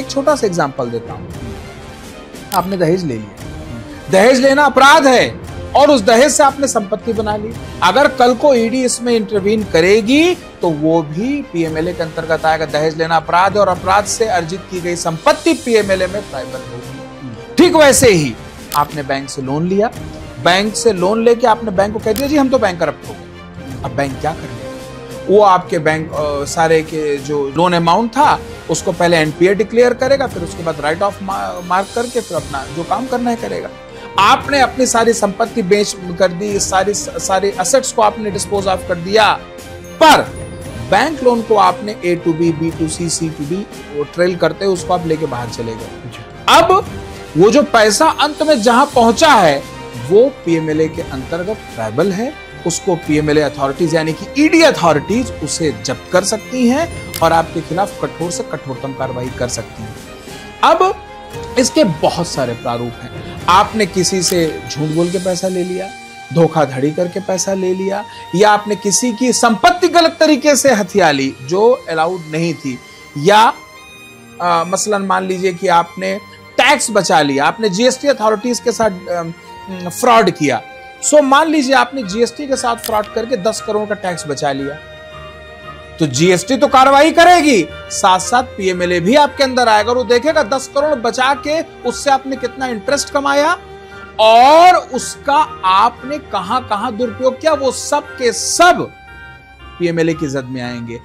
एक छोटा सा एग्जांपल देता हूं। आपने दहेज ले लिया, दहेज लेना अपराध है और उस दहेज से आपने संपत्ति बना ली। अगर कल को ईडी इसमें इंटरवीन करेगी तो वो भी पीएमएलए के अंतर्गत आएगा। दहेज लेना अपराध है और अपराध से अर्जित की गई संपत्ति पीएमएलए में ट्राइबल होगी। ठीक वैसे ही आपने बैंक से लोन लिया, बैंक से लोन लेके आपने बैंक को कह दिया जी हम तो बैंकरप्ट हो गए। अब बैंक क्या करेगा? वो आपके बैंक सारे के जो लोन अमाउंट था उसको पहले एनपीए डिक्लेयर करेगा, फिर उसके बाद राइट ऑफ मार्क करके फिर अपना जो काम करना है करेगा। आपने अपनी सारी संपत्ति बेच कर दी, सारी एसेट्स को आपने डिस्पोज ऑफ कर दिया, पर बैंक लोन को आपने A to B, B to C, C to D trail करते उसको आप लेके बाहर चले गए। अब वो जो पैसा अंत में जहां पहुंचा है वो पीएमएलए के अंतर्गत ट्राइबल है, उसको पीएमएलए अथॉरिटीज यानी कि ईडी अथॉरिटीज उसे जब्त कर सकती हैं और आपके खिलाफ कठोर से कठोरतम कार्रवाई कर सकती हैं। अब इसके बहुत सारे प्रारूप हैं। आपने किसी से झूठ बोल के पैसा ले लिया, धोखाधड़ी करके पैसा ले लिया, या आपने किसी की संपत्ति गलत तरीके से हथिया ली जो अलाउड नहीं थी, या मसलन मान लीजिए कि आपने टैक्स बचा लिया, आपने जीएसटी अथॉरिटीज के साथ फ्रॉड किया। सो मान लीजिए आपने जीएसटी के साथ फ्रॉड करके 10 करोड़ का टैक्स बचा लिया, तो जीएसटी तो कार्रवाई करेगी, साथ साथ पीएमएलए भी आपके अंदर आएगा और वो देखेगा 10 करोड़ बचा के उससे आपने कितना इंटरेस्ट कमाया और उसका आपने कहां कहां दुरुपयोग किया, वो सब के सब पीएमएलए की जद में आएंगे।